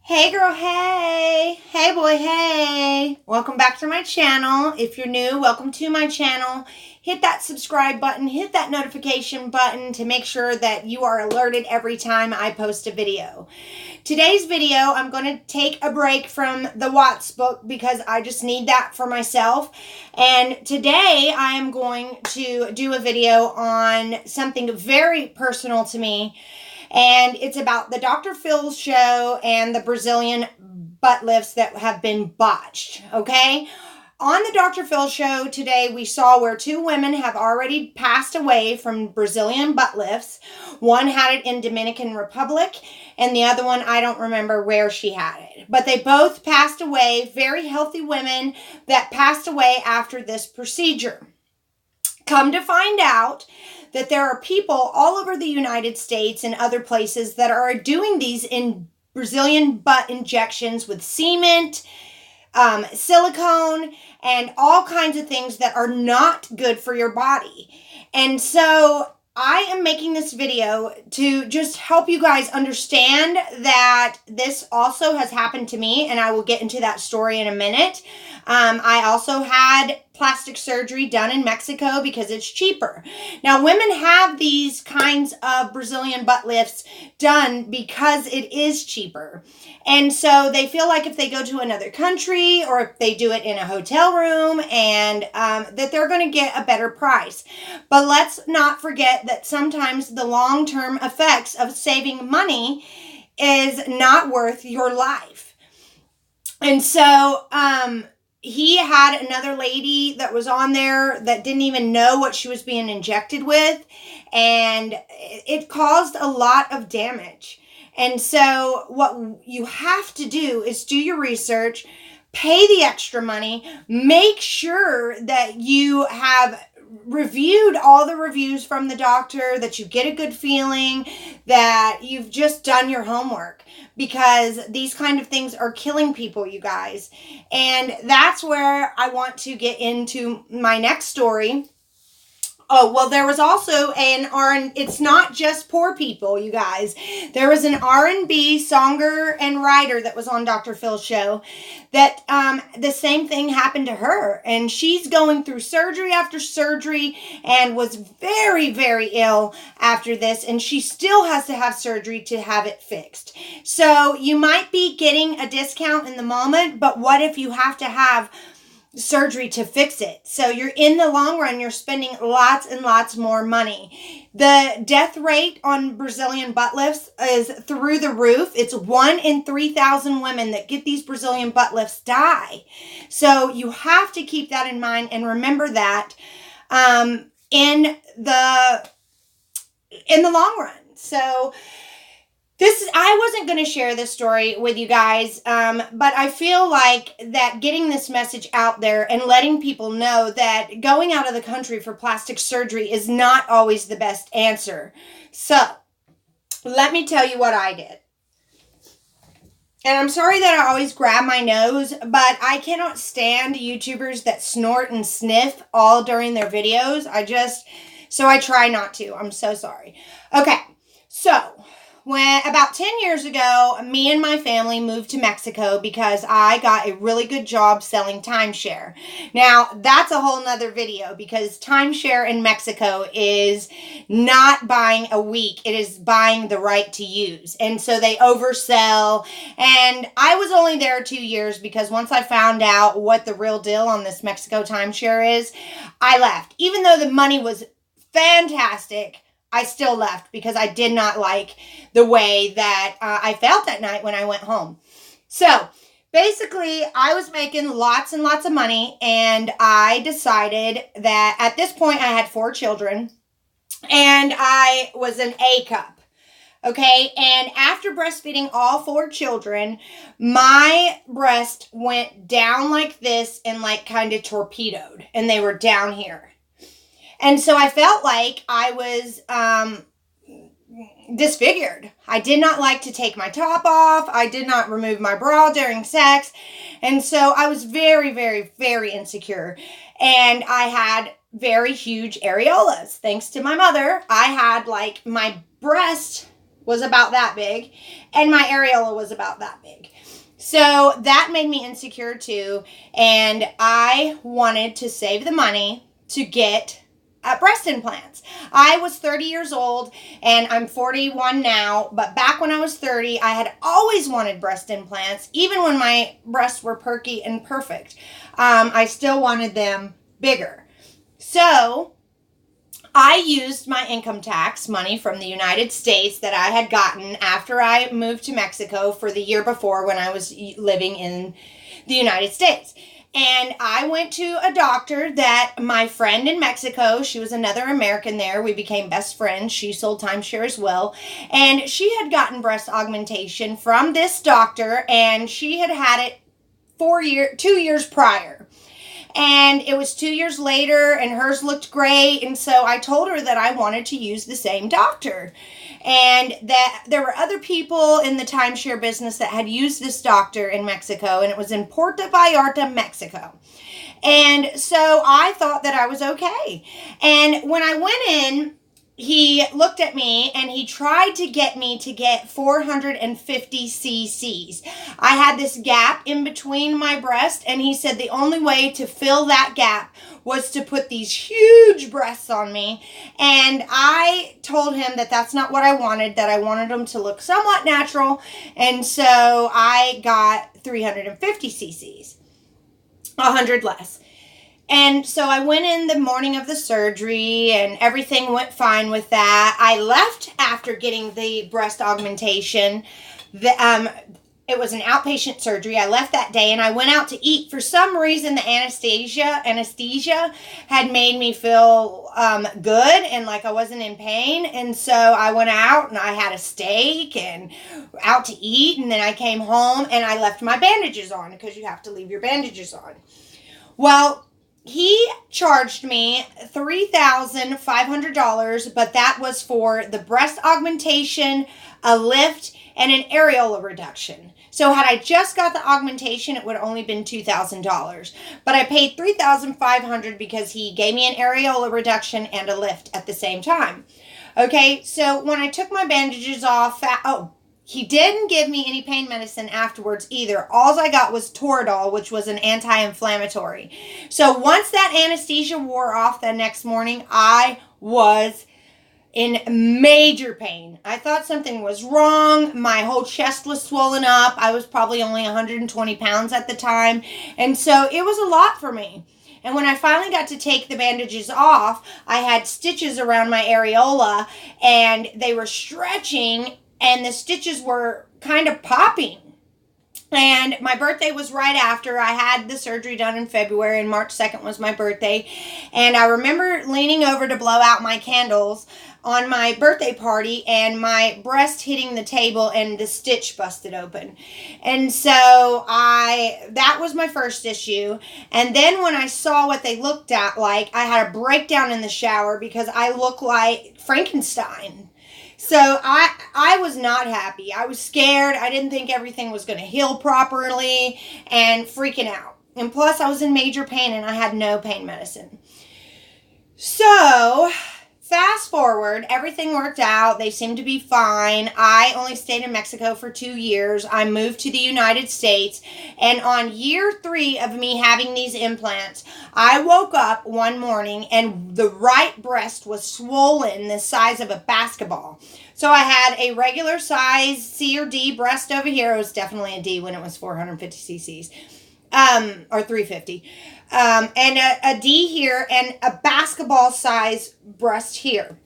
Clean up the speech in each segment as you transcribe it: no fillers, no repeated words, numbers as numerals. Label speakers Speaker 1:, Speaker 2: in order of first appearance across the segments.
Speaker 1: Hey girl, hey. Hey boy, hey. Welcome back to my channel. If you're new, welcome to my channel. Hit that subscribe button, hit that notification button to make sure that you are alerted every time I post a video. Today's video, I'm going to take a break from the Watts book because I just need that for myself. And today I am going to do a video on something very personal to me. And it's about the Dr. Phil show and the Brazilian butt lifts that have been botched, okay? On the Dr. Phil show today, we saw where two women have already passed away from Brazilian butt lifts. One had it in Dominican Republic, and the other one, I don't remember where she had it. But they both passed away, very healthy women that passed away after this procedure. Come to find out that there are people all over the United States and other places that are doing these in Brazilian butt injections with cement, silicone, and all kinds of things that are not good for your body. And so I am making this video to just help you guys understand that this also has happened to me, and I will get into that story in a minute. I also had plastic surgery done in Mexico because it's cheaper. Now, women have these kinds of Brazilian butt lifts done because it is cheaper. And so they feel like if they go to another country or if they do it in a hotel room and that they're going to get a better price. But let's not forget that sometimes the long-term effects of saving money is not worth your life. And so, he had another lady that was on there that didn't even know what she was being injected with, and it caused a lot of damage. And so what you have to do is do your research, pay the extra money, make sure that you have reviewed all the reviews from the doctor, that you get a good feeling, that you've just done your homework, because these kind of things are killing people, you guys. And that's where I want to get into my next story. Oh, well, there was also it's not just poor people, you guys. There was an R&B songer and writer that was on Dr. Phil's show that the same thing happened to her. And she's going through surgery after surgery and was very, very ill after this. And she still has to have surgery to have it fixed. So you might be getting a discount in the moment, but what if you have to have surgery to fix it? So you're in the long run, you're spending lots and lots more money. The death rate on Brazilian butt lifts is through the roof. It's 1 in 3,000 women that get these Brazilian butt lifts die. So you have to keep that in mind and remember that in the long run. So I wasn't going to share this story with you guys, but I feel like that getting this message out there and letting people know that going out of the country for plastic surgery is not always the best answer. So, let me tell you what I did. And I'm sorry that I always grab my nose, but I cannot stand YouTubers that snort and sniff all during their videos. So I try not to. I'm so sorry. Okay, so when about 10 years ago, me and my family moved to Mexico because I got a really good job selling timeshare. Now, that's a whole nother video because timeshare in Mexico is not buying a week. It is buying the right to use. And so they oversell. And I was only there 2 years because once I found out what the real deal on this Mexico timeshare is, I left. Even though the money was fantastic, I still left because I did not like the way that I felt at night when I went home. So basically, I was making lots and lots of money, and I decided that at this point I had 4 children, and I was an A cup. Okay, and after breastfeeding all 4 children, my breast went down like this and like kind of torpedoed, and they were down here. And so I felt like I was disfigured. I did not like to take my top off. I did not remove my bra during sex. And so I was very, very, very insecure. And I had very huge areolas. Thanks to my mother, I had my breast was about that big and my areola was about that big. So that made me insecure too. And I wanted to save the money to get breast implants. I was 30 years old and I'm 41 now, but back when I was 30, I had always wanted breast implants, even when my breasts were perky and perfect. I still wanted them bigger. So I used my income tax money from the United States that I had gotten after I moved to Mexico for the year before when I was living in the United States. And I went to a doctor that my friend in Mexico, she was another American there. We became best friends. She sold timeshare as well. And she had gotten breast augmentation from this doctor, and she had had it 2 years prior. And it was 2 years later, and hers looked great. And so I told her that I wanted to use the same doctor, and that there were other people in the timeshare business that had used this doctor in Mexico, and it was in Puerto Vallarta, Mexico. And so I thought that I was okay. And when I went in, he looked at me and he tried to get me to get 450 cc's. I had this gap in between my breast, and he said the only way to fill that gap was to put these huge breasts on me. And I told him that that's not what I wanted, that I wanted them to look somewhat natural. And so I got 350 cc's, 100 less. And so I went in the morning of the surgery, and everything went fine with that. I left after getting the breast augmentation. It was an outpatient surgery. I left that day, and I went out to eat. For some reason, the anesthesia had made me feel good and like I wasn't in pain. And so I went out and I had a steak and out to eat. And then I came home and I left my bandages on, because you have to leave your bandages on. Well, he charged me $3,500, but that was for the breast augmentation, a lift, and an areola reduction. So had I just got the augmentation, it would have only been $2,000. But I paid $3,500 because he gave me an areola reduction and a lift at the same time. Okay, so when I took my bandages off, he didn't give me any pain medicine afterwards either. All I got was Toradol, which was an anti-inflammatory. So once that anesthesia wore off the next morning, I was in major pain. I thought something was wrong. My whole chest was swollen up. I was probably only 120 pounds at the time. And so it was a lot for me. And when I finally got to take the bandages off, I had stitches around my areola, and they were stretching, and the stitches were kind of popping. And my birthday was right after. I had the surgery done in February, and March 2nd was my birthday. And I remember leaning over to blow out my candles on my birthday party, and my breast hitting the table, and the stitch busted open. And so that was my first issue. And then when I saw what they looked at like, I had a breakdown in the shower because I look like Frankenstein. So I was not happy. I was scared. I didn't think everything was going to heal properly, and freaking out. And plus, I was in major pain, and I had no pain medicine. So fast forward, everything worked out. They seemed to be fine. I only stayed in Mexico for 2 years. I moved to the United States. And on year 3 of me having these implants, I woke up one morning and the right breast was swollen the size of a basketball. So I had a regular size C or D breast over here. It was definitely a D when it was 450 cc's. Or 350. And a D here, and a basketball size breast here.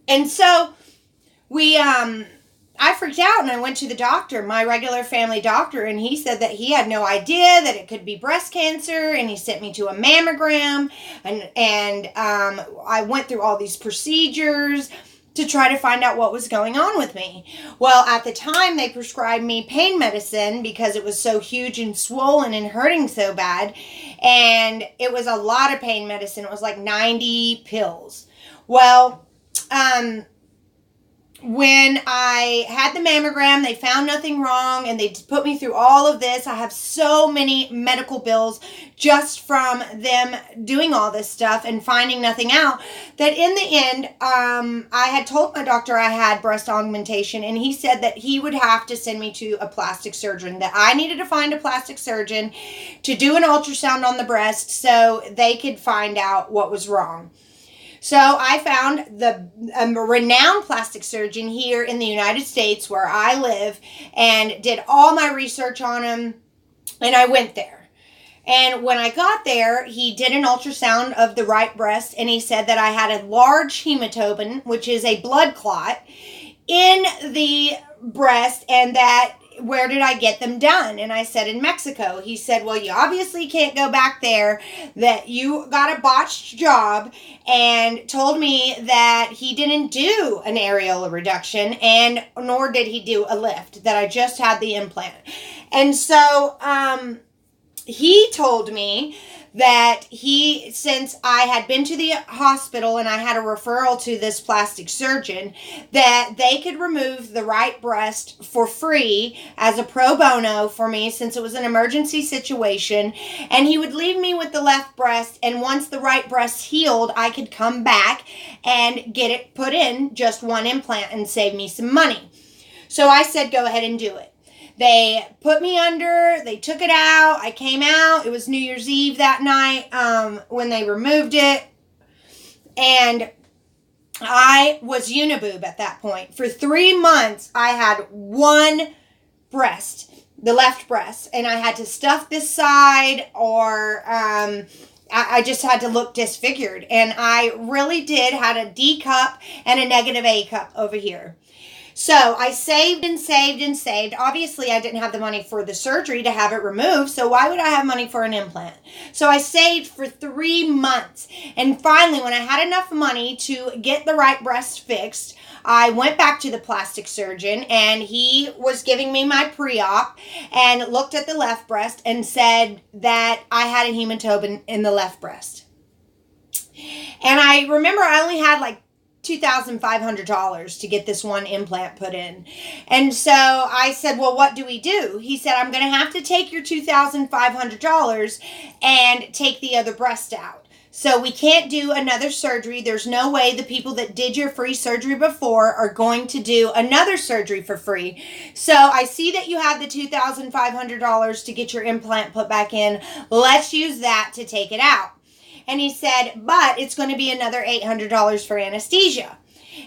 Speaker 1: And so I freaked out, and I went to the doctor, my regular family doctor, and he said that he had no idea that it could be breast cancer, and he sent me to a mammogram, and I went through all these procedures to try to find out what was going on with me. Well, at the time, they prescribed me pain medicine because it was so huge and swollen and hurting so bad. And it was a lot of pain medicine. It was like 90 pills. Well, when I had the mammogram, they found nothing wrong and they put me through all of this. I have so many medical bills just from them doing all this stuff and finding nothing out, that in the end, I had told my doctor I had breast augmentation, and he said that he would have to send me to a plastic surgeon, that I needed to find a plastic surgeon to do an ultrasound on the breast so they could find out what was wrong. So I found a renowned plastic surgeon here in the United States where I live and did all my research on him, and I went there. And when I got there, he did an ultrasound of the right breast, and he said that I had a large hematoma, which is a blood clot, in the breast, and that where did I get them done? And I said, in Mexico. He said, well, you obviously can't go back there, that you got a botched job, and told me that he didn't do an areola reduction, and nor did he do a lift, that I just had the implant. And so he told me that since I had been to the hospital and I had a referral to this plastic surgeon, that they could remove the right breast for free as a pro bono for me, since it was an emergency situation, and he would leave me with the left breast, and once the right breast healed, I could come back and get it put in, just one implant, and save me some money. So I said, go ahead and do it. They put me under, they took it out, I came out, it was New Year's Eve that night when they removed it, and I was uniboob at that point. For 3 months, I had one breast, the left breast, and I had to stuff this side, or I just had to look disfigured, and I really did had a D cup and a negative A cup over here. So I saved and saved and saved. Obviously, I didn't have the money for the surgery to have it removed, so why would I have money for an implant? So I saved for 3 months. And finally, when I had enough money to get the right breast fixed, I went back to the plastic surgeon, and he was giving me my pre-op and looked at the left breast and said that I had a hematoma in the left breast. And I remember I only had like $2,500 to get this one implant put in. And so I said, well, what do we do? He said, I'm going to have to take your $2,500 and take the other breast out. So we can't do another surgery. There's no way the people that did your free surgery before are going to do another surgery for free. So I see that you have the $2,500 to get your implant put back in. Let's use that to take it out. And he said, but it's going to be another $800 for anesthesia.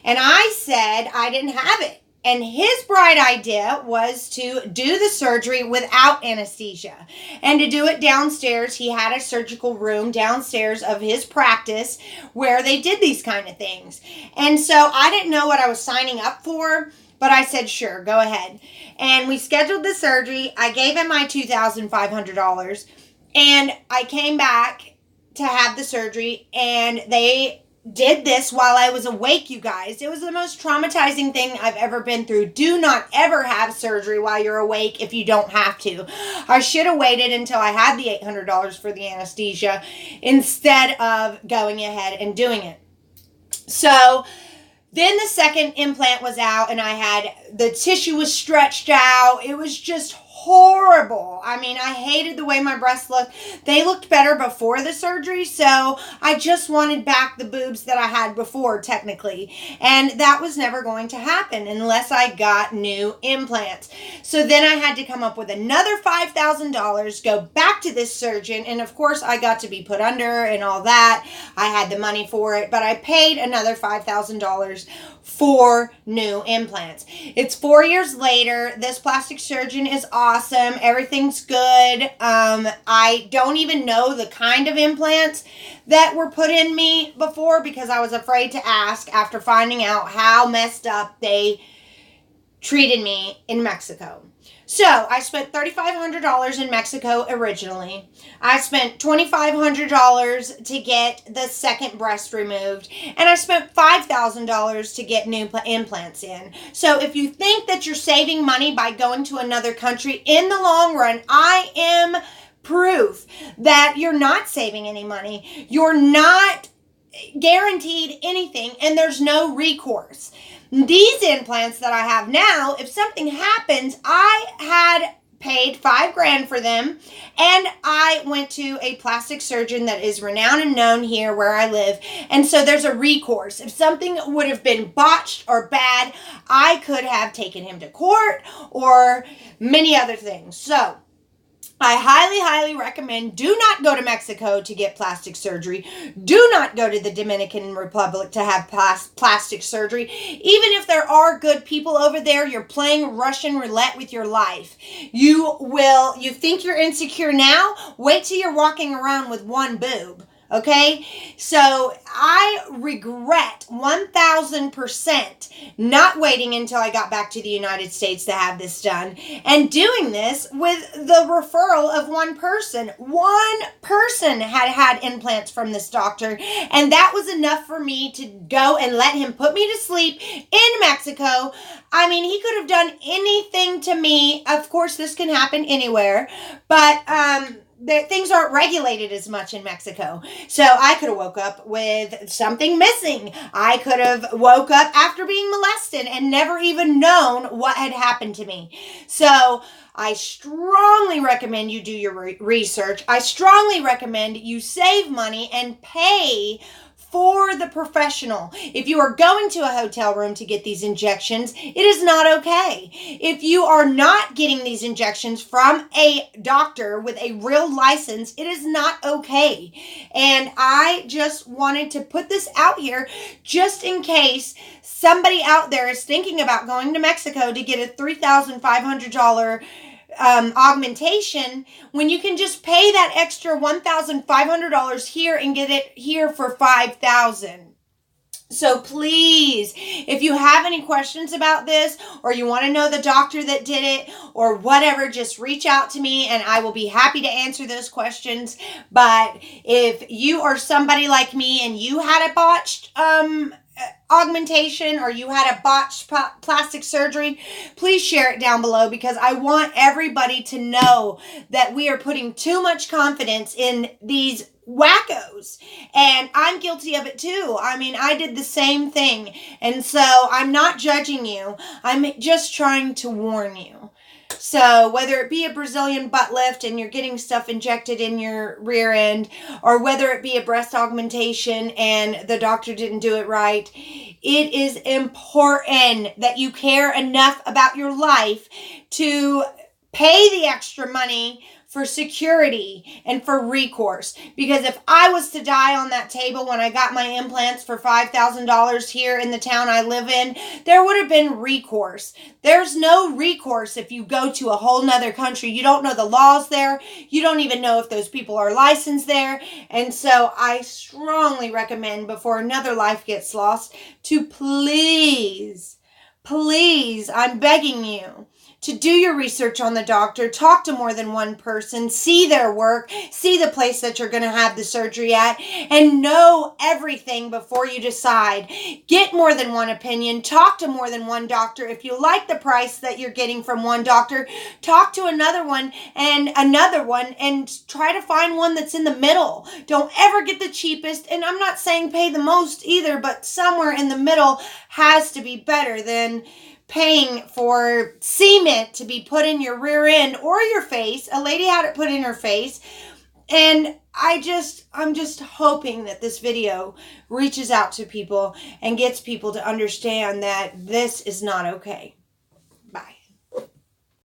Speaker 1: And I said I didn't have it. And his bright idea was to do the surgery without anesthesia and to do it downstairs. He had a surgical room downstairs of his practice where they did these kind of things. And so I didn't know what I was signing up for, but I said, sure, go ahead. And we scheduled the surgery. I gave him my $2,500, and I came back to have the surgery, and they did this while I was awake, you guys. It was the most traumatizing thing I've ever been through. Do not ever have surgery while you're awake if you don't have to. I should have waited until I had the $800 for the anesthesia instead of going ahead and doing it. So then the second implant was out, and I had, the tissue was stretched out. It was just horrible. I mean, I hated the way my breasts looked. They looked better before the surgery, so I just wanted back the boobs that I had before, technically. And that was never going to happen unless I got new implants. So then I had to come up with another $5,000, go back to this surgeon, and of course I got to be put under and all that. I had the money for it, but I paid another $5,000 for new implants. It's 4 years later. This plastic surgeon is awesome. Everything's good. I don't even know the kind of implants that were put in me before because I was afraid to ask after finding out how messed up they treated me in Mexico. So I spent $3,500 in Mexico originally. I spent $2,500 to get the second breast removed. And I spent $5,000 to get new implants in. So if you think that you're saving money by going to another country, in the long run, I am proof that you're not saving any money. You're not guaranteed anything, and there's no recourse. These implants that I have now, if something happens, I had paid $5,000 for them, and I went to a plastic surgeon that is renowned and known here where I live, and so there's a recourse. If something would have been botched or bad, I could have taken him to court or many other things. So I highly, highly recommend do not go to Mexico to get plastic surgery. Do not go to the Dominican Republic to have plastic surgery. Even if there are good people over there, you're playing Russian roulette with your life. You think you're insecure now? Wait till you're walking around with one boob. Okay, so I regret 1,000% not waiting until I got back to the United States to have this done and doing this with the referral of one person. One person had implants from this doctor, and that was enough for me to go and let him put me to sleep in Mexico. I mean, he could have done anything to me. Of course, this can happen anywhere, but things aren't regulated as much in Mexico. So I could have woke up with something missing. I could have woke up after being molested and never even known what had happened to me. So I strongly recommend you do your research. I strongly recommend you save money and pay for the professional. If you are going to a hotel room to get these injections, it is not okay. If you are not getting these injections from a doctor with a real license, it is not okay. And I just wanted to put this out here just in case somebody out there is thinking about going to Mexico to get a $3,500 augmentation when you can just pay that extra $1,500 here and get it here for $5,000. So please, if you have any questions about this, or you want to know the doctor that did it, or whatever, just reach out to me and I will be happy to answer those questions. But if you are somebody like me and you had a botched augmentation, or you had a botched plastic surgery, please share it down below, because I want everybody to know that we are putting too much confidence in these wackos, and I'm guilty of it too. I mean, I did the same thing, and so I'm not judging you. I'm just trying to warn you. So whether it be a Brazilian butt lift and you're getting stuff injected in your rear end, or whether it be a breast augmentation and the doctor didn't do it right, it is important that you care enough about your life to pay the extra money for security and for recourse. Because if I was to die on that table when I got my implants for $5,000 here in the town I live in, there would have been recourse. There's no recourse if you go to a whole nother country. You don't know the laws there. You don't even know if those people are licensed there. And so I strongly recommend, before another life gets lost, to please, I'm begging you, to do your research on the doctor, talk to more than one person, see their work, see the place that you're going to have the surgery at, and know everything before you decide. Get more than one opinion, talk to more than one doctor. If you like the price that you're getting from one doctor, talk to another one, and try to find one that's in the middle. Don't ever get the cheapest, and I'm not saying pay the most either, but somewhere in the middle has to be better than paying for cement to be put in your rear end or your face. A lady had it put in her face. And I'm just hoping that this video reaches out to people and gets people to understand that this is not okay.